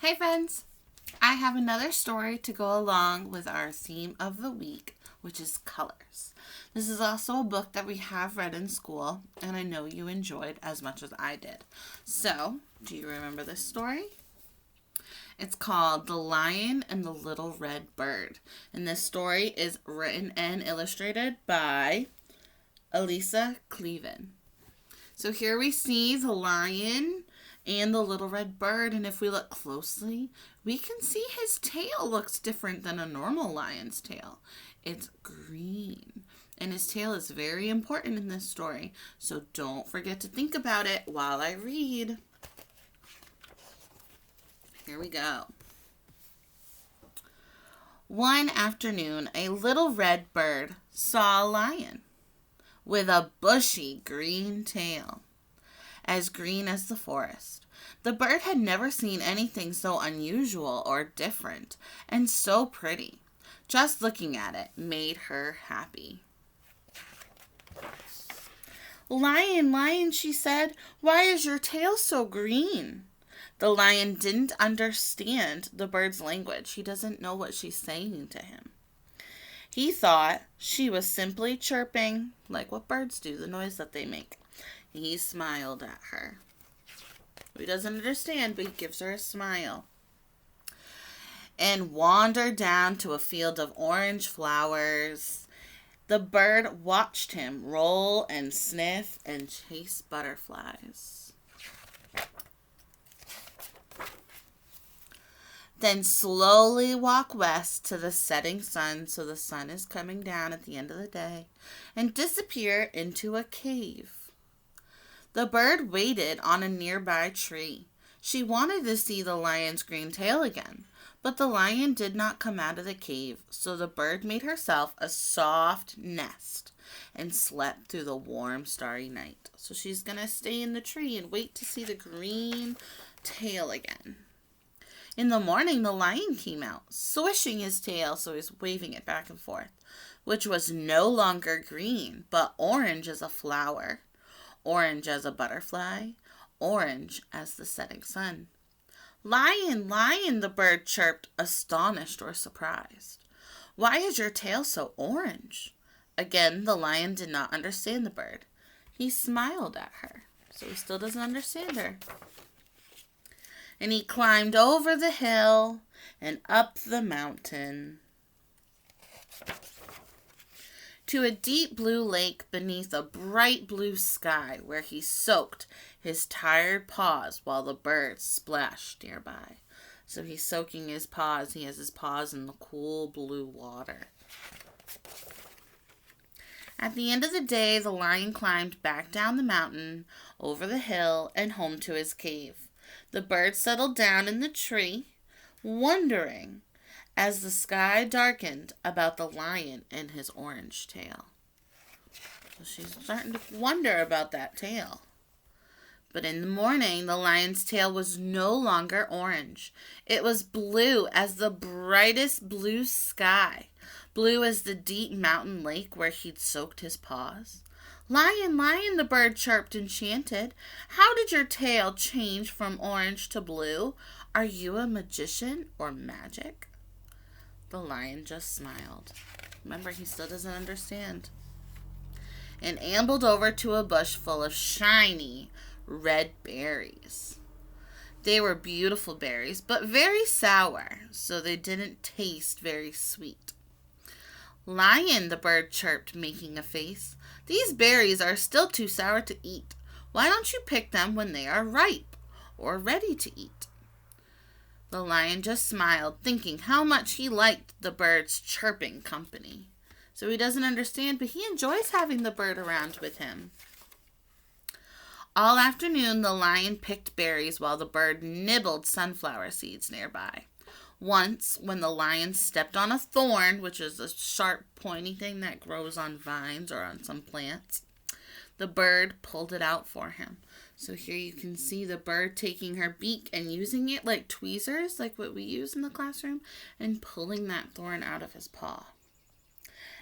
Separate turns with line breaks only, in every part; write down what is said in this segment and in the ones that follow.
Hey friends, I have another story to go along with our theme of the week, which is colors. This is also a book that we have read in school, and I know you enjoyed as much as I did. So, do you remember this story? It's called The Lion and the Little Red Bird, and this story is written and illustrated by Elisa Kleven. So here we see the lion and the little red bird, and if we look closely, we can see his tail looks different than a normal lion's tail. It's green, and his tail is very important in this story, so don't forget to think about it while I read. Here we go. One afternoon, a little red bird saw a lion with a bushy green tail, as green as the forest. The bird had never seen anything so unusual or different, and so pretty. Just looking at it made her happy. "Lion, lion," she said, "why is your tail so green?" The lion didn't understand the bird's language. He doesn't know what she's saying to him. He thought she was simply chirping, like what birds do, the noise that they make. He smiled at her. He doesn't understand, but he gives her a smile. And wandered down to a field of orange flowers. The bird watched him roll and sniff and chase butterflies. Then slowly walk west to the setting sun, so the sun is coming down at the end of the day, and disappear into a cave. The bird waited on a nearby tree. She wanted to see the lion's green tail again, but the lion did not come out of the cave, so the bird made herself a soft nest and slept through the warm, starry night. So she's going to stay in the tree and wait to see the green tail again. In the morning, the lion came out, swishing his tail, so he's waving it back and forth, which was no longer green, but orange as a flower, orange as a butterfly, orange as the setting sun. "Lion, lion," the bird chirped, astonished or surprised. "Why is your tail so orange?" Again, the lion did not understand the bird. He smiled at her, so he still doesn't understand her. And he climbed over the hill and up the mountain to a deep blue lake beneath a bright blue sky, where he soaked his tired paws while the birds splashed nearby. So he's soaking his paws. He has his paws in the cool blue water. At the end of the day, the lion climbed back down the mountain, over the hill, and home to his cave. The bird settled down in the tree, wondering as the sky darkened about the lion and his orange tail. So she's starting to wonder about that tail. But in the morning, the lion's tail was no longer orange. It was blue as the brightest blue sky, blue as the deep mountain lake where he'd soaked his paws. "Lion, lion," the bird chirped, enchanted. "How did your tail change from orange to blue? Are you a magician or magic?" The lion just smiled. Remember, he still doesn't understand. And ambled over to a bush full of shiny red berries. They were beautiful berries, but very sour, so they didn't taste very sweet. "Lion," the bird chirped, making a face, "these berries are still too sour to eat. Why don't you pick them when they are ripe or ready to eat?" The lion just smiled, thinking how much he liked the bird's chirping company. So he doesn't understand, but he enjoys having the bird around with him. All afternoon, the lion picked berries while the bird nibbled sunflower seeds nearby. Once, when the lion stepped on a thorn, which is a sharp, pointy thing that grows on vines or on some plants, the bird pulled it out for him. So here you can see the bird taking her beak and using it like tweezers, like what we use in the classroom, and pulling that thorn out of his paw.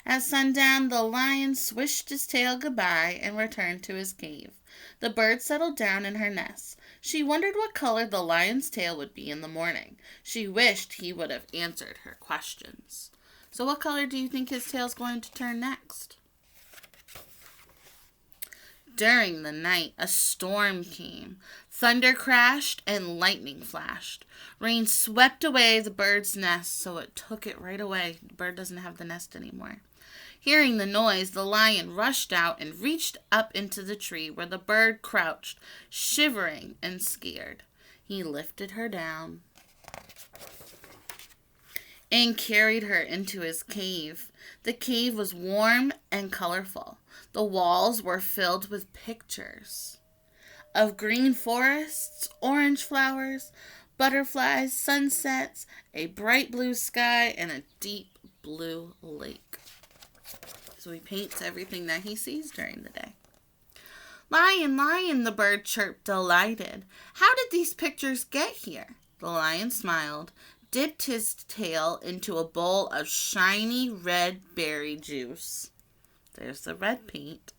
At sundown, the lion swished his tail goodbye and returned to his cave. The bird settled down in her nest. She wondered what color the lion's tail would be in the morning. She wished he would have answered her questions. So what color do you think his tail's going to turn next? During the night, a storm came. Thunder crashed and lightning flashed. Rain swept away the bird's nest, so it took it right away. The bird doesn't have the nest anymore. Hearing the noise, the lion rushed out and reached up into the tree where the bird crouched, shivering and scared. He lifted her down and carried her into his cave. The cave was warm and colorful. The walls were filled with pictures of green forests, orange flowers, butterflies, sunsets, a bright blue sky, and a deep blue lake. So he paints everything that he sees during the day. Lion, lion, the bird chirped, delighted. How did these pictures get here? The lion smiled, dipped his tail into a bowl of shiny red berry juice. There's the red paint.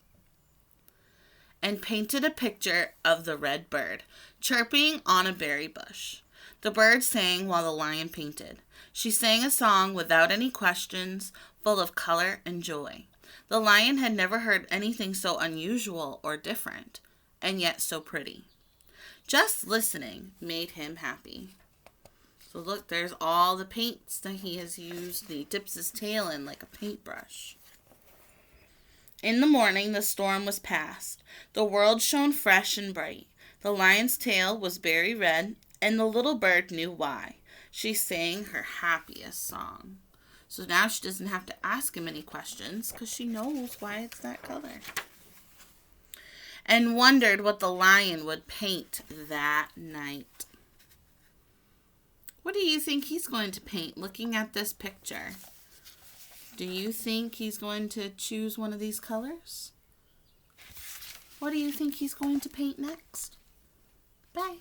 And painted a picture of the red bird, chirping on a berry bush. The bird sang while the lion painted. She sang a song without any questions, full of color and joy. The lion had never heard anything so unusual or different, and yet so pretty. Just listening made him happy. So look, there's all the paints that he has used. He dips his tail in like a paintbrush. In the morning, the storm was past. The world shone fresh and bright. The lion's tail was berry red, and the little bird knew why. She sang her happiest song. So now she doesn't have to ask him any questions because she knows why it's that color. And wondered what the lion would paint that night. What do you think he's going to paint looking at this picture? Do you think he's going to choose one of these colors? What do you think he's going to paint next? Bye.